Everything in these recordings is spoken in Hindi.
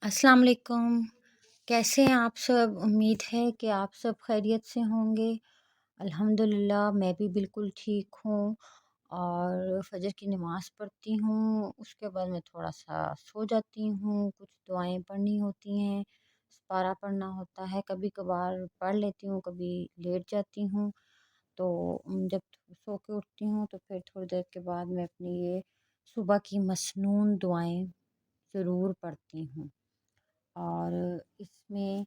अस्सलाम वालेकुम। कैसे हैं आप सब? उम्मीद है कि आप सब खैरियत से होंगे। अल्हम्दुलिल्लाह मैं भी बिल्कुल ठीक हूँ और फ़जर की नमाज़ पढ़ती हूँ। उसके बाद मैं थोड़ा-सा सो जाती हूँ, कुछ दुआएँ पढ़नी होती हैं, पारा पढ़ना होता है, कभी-कभार पढ़ लेती हूँ, कभी लेट जाती हूँ। तो जब सो के उठती हूँ तो फिर थोड़ी देर के बाद मैं अपनी ये सुबह की मसनून दुआएँ ज़रूर पढ़ती हूँ। और इसमें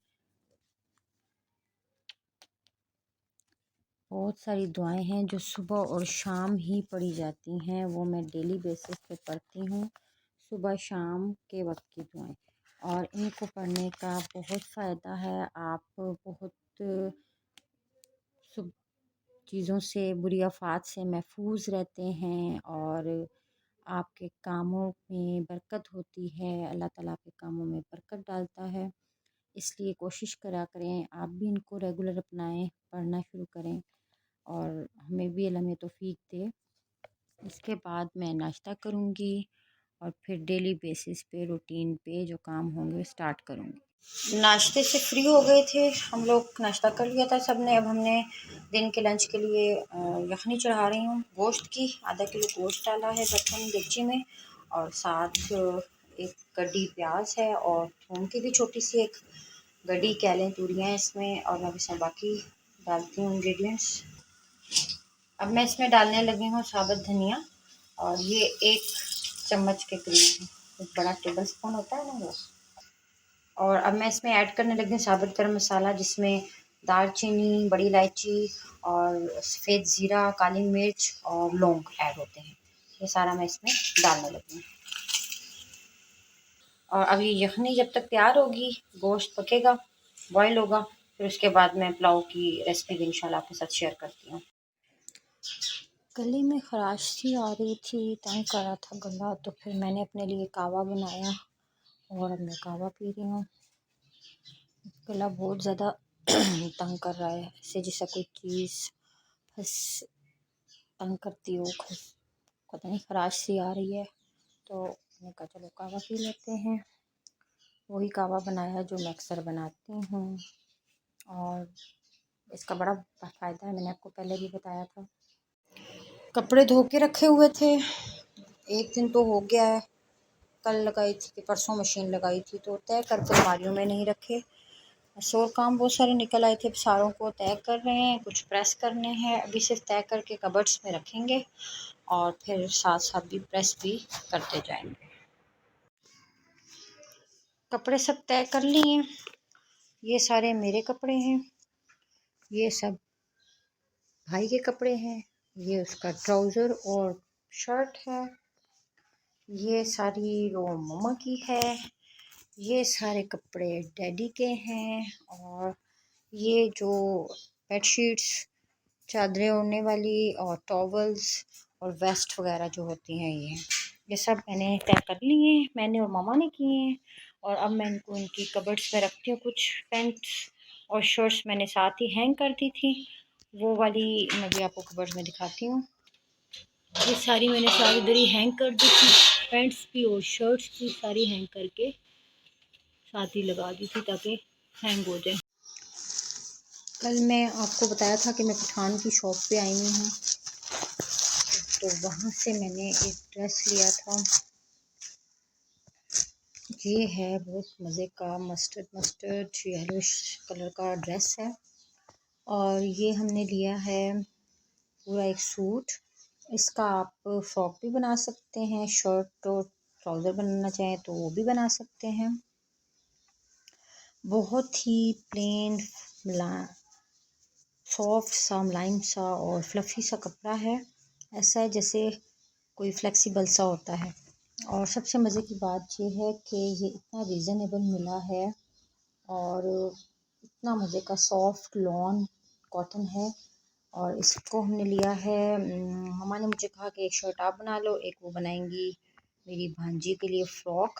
बहुत सारी दुआएँ हैं जो सुबह और शाम ही पढ़ी जाती हैं, वो मैं डेली बेसिस पे पढ़ती हूँ, सुबह शाम के वक़्त की दुआएँ। और इनको पढ़ने का बहुत फ़ायदा है, आप बहुत सुब चीज़ों से, बुरी आफ़ात से महफूज़ रहते हैं और आपके कामों में बरकत होती है, अल्लाह ताला आपके कामों में बरकत डालता है। इसलिए कोशिश करा करें, आप भी इनको रेगुलर अपनाएँ, पढ़ना शुरू करें और हमें भी अल्लाह हमें तौफ़ीक दे। इसके बाद मैं नाश्ता करूँगी और फिर डेली बेसिस पे रूटीन पे जो काम होंगे वो स्टार्ट करूँगी। नाश्ते से फ्री हो गए थे हम लोग, नाश्ता कर लिया था सब ने। अब हमने दिन के लंच के लिए यखनी चढ़ा रही हूँ गोश्त की। आधा किलो गोश्त डाला है बर्तन डेगची में और साथ एक कटी प्याज है और थूम की भी छोटी सी एक गड्डी कह लें, तूरियाँ इसमें। और मैं इसमें बाकी डालती हूँ इंग्रेडिएंट्स। अब मैं इसमें डालने लगी हूँ साबुत धनिया और ये 1 चम्मच के करीब है, एक बड़ा टेबल स्पून होता है ना वो। और अब मैं इसमें ऐड करने लगी हूँ साबुत गरम मसाला, जिसमें दालचीनी, बड़ी इलायची और सफ़ेद ज़ीरा, काली मिर्च और लौंग ऐड होते हैं। ये सारा मैं इसमें डालने लगी हूँ। और अब ये यखनी जब तक तैयार होगी, गोश्त पकेगा, बॉयल होगा, फिर उसके बाद मैं पुलाव की रेसिपी भी इंशाल्लाह आपके साथ शेयर करती हूँ। गले में ख़राश सी आ रही थी, तंग कर रहा था गला, तो फिर मैंने अपने लिए कहवा बनाया और अब मैं कहवा पी रही हूँ। गला बहुत ज़्यादा तंग कर रहा है, ऐसे जैसा कोई चीज़ बस तंग करती हो, पता नहीं ख़राश सी आ रही है। तो मैंने कहा चलो कहवा पी लेते हैं। वही कहवा बनाया जो मैं अक्सर बनाती हूँ और इसका बड़ा फ़ायदा है, मैंने आपको पहले भी बताया था। कपड़े धो के रखे हुए थे, एक दिन तो हो गया है, कल लगाई थी कि परसों मशीन लगाई थी, तो तय करके अलमारियों में नहीं रखे। और काम बहुत सारे निकल आए थे, सारों को तय कर रहे हैं, कुछ प्रेस करने हैं। अभी सिर्फ तय करके कबर्ड्स में रखेंगे और फिर साथ साथ भी प्रेस भी करते जाएंगे। कपड़े सब तय कर लिए, ये सारे मेरे कपड़े हैं, ये सब भाई के कपड़े हैं, ये उसका ट्राउज़र और शर्ट है, ये सारी रो मम्मा की है, ये सारे कपड़े डैडी के हैं और ये जो बेडशीट्स, चादरें ओढ़ने वाली और टॉवल्स और वेस्ट वगैरह जो होती हैं, ये सब मैंने तय कर लिए हैं, मैंने और मामा ने किए हैं। और अब मैं इनको इनकी कबर्ड्स में रखती हूँ। कुछ पैंट्स और शर्ट्स मैंने साथ ही हैंग कर दी थी, वो वाली मैं भी आपको कबर्ड्स में दिखाती हूँ। ये सारी मैंने सारी इधर ही हैंग कर दी थी, पैंट्स भी और शर्ट्स भी सारी हैंग करके साथ ही लगा दी थी ताकि हैंग हो जाए। कल मैं आपको बताया था कि मैं पठान की शॉप पे आई हुई हूँ, तो वहाँ से मैंने एक ड्रेस लिया था। ये है बहुत मज़े का मस्टर्ड येलोश कलर का ड्रेस है और ये हमने लिया है पूरा एक सूट। इसका आप फ्रॉक भी बना सकते हैं, शर्ट और ट्राउज़र बनाना चाहें तो वो भी बना सकते हैं। बहुत ही प्लेन सॉफ्ट सा, मुलायम सा और फ्लफ़ी सा कपड़ा है, ऐसा है जैसे कोई फ्लेक्सिबल सा होता है। और सबसे मज़े की बात ये है कि ये इतना रीज़नेबल मिला है और इतना मज़े का सॉफ्ट लॉन कॉटन है। और इसको हमने लिया है, मम्मा ने मुझे कहा कि एक शर्ट आप बना लो, एक वो बनाएंगी मेरी भांजी के लिए फ़्रॉक।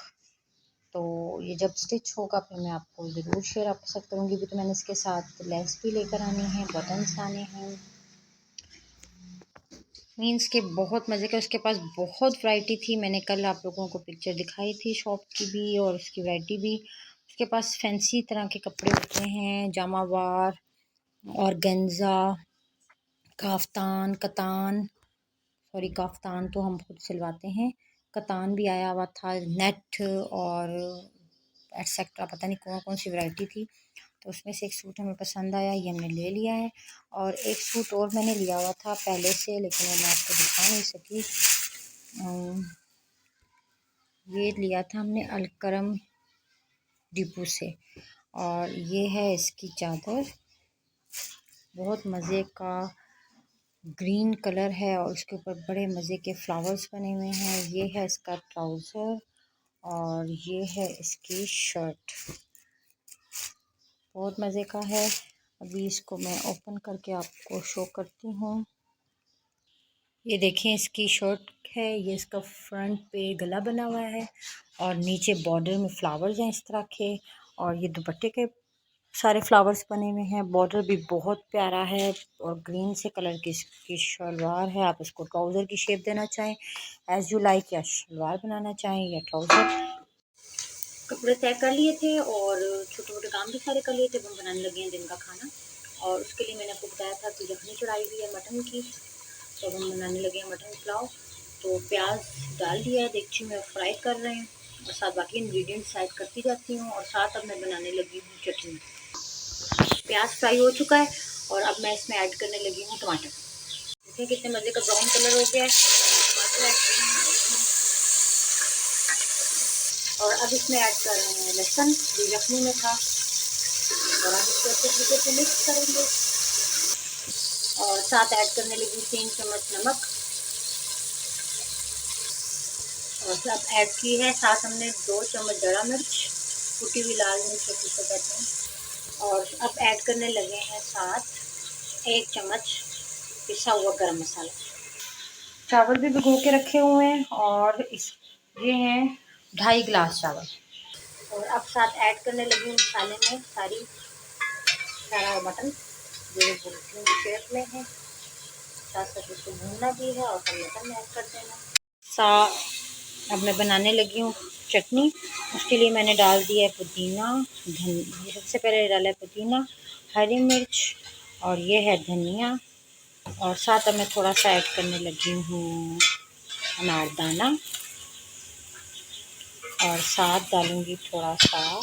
तो ये जब स्टिच होगा फिर मैं आपको ज़रूर शेयर आपके साथ करूँगी। भी तो मैंने इसके साथ लेस भी लेकर आनी है, बटन्स आने हैं। मीन्स के बहुत मज़े का, उसके पास बहुत वैरायटी थी। मैंने कल आप लोगों को पिक्चर दिखाई थी शॉप की भी और उसकी वैरायटी भी। उसके पास फैंसी तरह के कपड़े होते हैं, जामावार और गेंजा, काफ्तान, कतान, सॉरी काफ्तान तो हम खुद सिलवाते हैं, कतान भी आया हुआ था, नेट और एटसेट्रा, पता नहीं कौन कौन सी वैरायटी थी। तो उसमें से एक सूट हमें पसंद आया, ये हमने ले लिया है। और एक सूट और मैंने लिया हुआ था पहले से, लेकिन वो मैं आपको दिखा नहीं सकी। ये लिया था हमने अलकरम डिपो से, और ये है इसकी चादर, बहुत मज़े का ग्रीन कलर है और उसके ऊपर बड़े मज़े के फ्लावर्स बने हुए हैं। ये है इसका ट्राउज़र और ये है इसकी शर्ट, बहुत मज़े का है। अभी इसको मैं ओपन करके आपको शो करती हूँ। ये देखें इसकी शर्ट है, ये इसका फ्रंट पे गला बना हुआ है और नीचे बॉर्डर में फ्लावर्स हैं इस तरह के, और ये दुपट्टे के सारे फ्लावर्स बने हुए हैं। बॉर्डर भी बहुत प्यारा है और ग्रीन से कलर की इसकी शलवार है। आप इसको ट्राउज़र की शेप देना चाहें एज़ यू लाइक, या शलवार बनाना चाहें या ट्राउज़र। कपड़े तय कर लिए थे और छोटे मोटे काम भी सारे कर लिए थे। हम बनाने लगे हैं दिन का खाना, और उसके लिए मैंने आपको बताया था कि यखनी चढ़ाई हुई है मटन की, तो हम बनाने लगे हैं मटन पुलाव। तो प्याज डाल दिया है देगची में, फ्राई कर रहे हैं और साथ बाकी इंग्रेडिएंट्स ऐड करती जाती हूँ, और साथ अब मैं बनाने लगी हूँ चटनी। प्याज फ्राई हो चुका है और अब मैं इसमें ऐड करने लगी हूँ टमाटर। देखिए कितने मज़े का ब्राउन कलर हो गया है टमाटर ऐड करने में इसमें। और अब इसमें ऐड कर रहे हैं लहसुन जो यखनी में था, और अब इसको अच्छे तरीके से मिक्स करेंगे। और साथ ऐड करने लगी 3 चम्मच नमक, और सब ऐड की है। साथ हमने 2 चम्मच जड़ा मिर्च, कुटी हुई लाल मिर्च जिसको कहते हैं। और अब ऐड करने लगे हैं साथ 1 चम्मच पिसा हुआ गरम मसाला। चावल भी भिगो के रखे हुए हैं, और इस ये हैं 2.5 गिलास चावल। और अब साथ ऐड करने लगी हूँ मसाले में सारा मटन जो की शेप में है। साथ साथ इसको भूनना भी है और फिर मटन ऐड कर देना। अब मैं बनाने लगी हूँ चटनी। उसके लिए मैंने डाल दिया है पुदीना, सबसे पहले डाला है पुदीना, हरी मिर्च, और ये है धनिया। और साथ अब मैं थोड़ा सा ऐड करने लगी हूँ अनारदाना, और साथ डालूँगी थोड़ा सा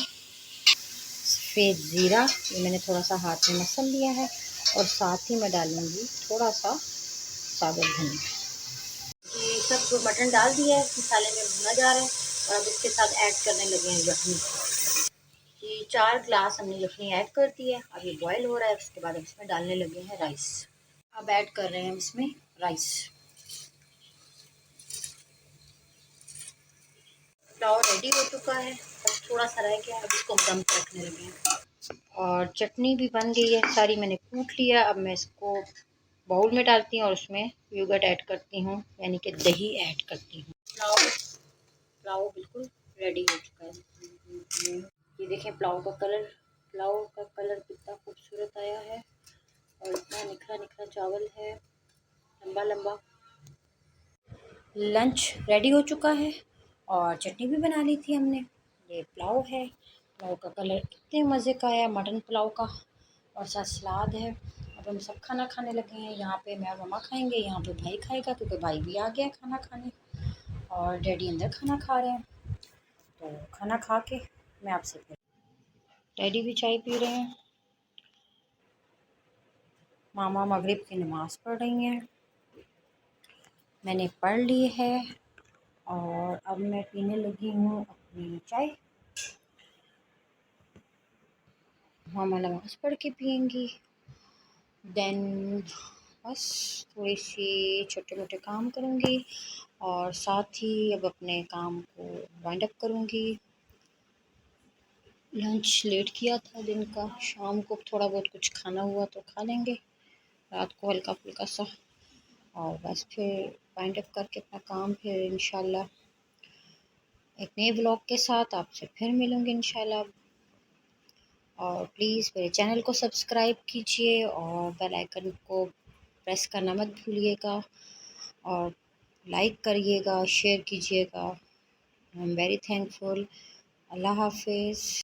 सफ़ेद ज़ीरा, ये मैंने थोड़ा सा हाथ में मसल लिया है। और साथ ही मैं डालूँगी थोड़ा सा साबुत धनिया। ये सब मटन डाल दिया है, मसाले में भुना जा रहा है, और अब इसके साथ ऐड करने लगे हैं यखनी। ये 4 ग्लास हमने यखनी ऐड कर दी है। अब ये बॉयल हो रहा है, उसके बाद इसमें डालने लगे हैं राइस। अब ऐड कर रहे हैं हम इसमें राइस। पुलाव रेडी हो चुका है, बस थोड़ा सा रह गया, अब इसको दम पे रखने लगे हैं। और चटनी भी बन गई है सारी, मैंने कूट लिया। अब मैं इसको बाउल में डालती हूँ और उसमें योगर्ट ऐड करती हूँ, यानी कि दही ऐड करती हूँ। पुलाव बिल्कुल रेडी हो चुका है। ये देखें पुलाव का कलर कितना खूबसूरत आया है, और इतना निखरा निखरा चावल है, लंबा लंबा। लंच रेडी हो चुका है और चटनी भी बना ली थी हमने। ये पुलाव है, पुलाव का कलर इतने मज़े का है मटन पुलाव का, और साथ सलाद है। अब हम सब खाना खाने लगे हैं। यहाँ पे मैं और मम्मा खाएंगे, यहाँ पे भाई खाएगा क्योंकि भाई भी आ गया खाना खाने, और डैडी अंदर खाना खा रहे हैं। तो खाना खा के मैं आपसे फिर, डैडी भी चाय पी रहे हैं, मामा मगरिब की नमाज़ पढ़ रही हैं, मैंने पढ़ ली है। और अब मैं पीने लगी हूँ अपनी चाय। मामा नमाज़ पढ़ के पिएंगी, देन बस थोड़ी सी छोटे मोटे काम करूँगी, और साथ ही अब अपने काम को वाइंड अप करूँगी। लंच लेट किया था दिन का, शाम को थोड़ा बहुत कुछ खाना हुआ तो खा लेंगे, रात को हल्का फुल्का सा, और बस फिर वाइंड अप करके अपना काम फिर इंशाल्लाह एक नए ब्लॉग के साथ आपसे फिर मिलूँगी इंशाल्लाह। और प्लीज़ मेरे चैनल को सब्सक्राइब कीजिए और बेल आइकन को प्रेस करना मत भूलिएगा। और लाइक करिएगा, शेयर कीजिएगा। I am very thankful. अल्लाह हाफ़िज़।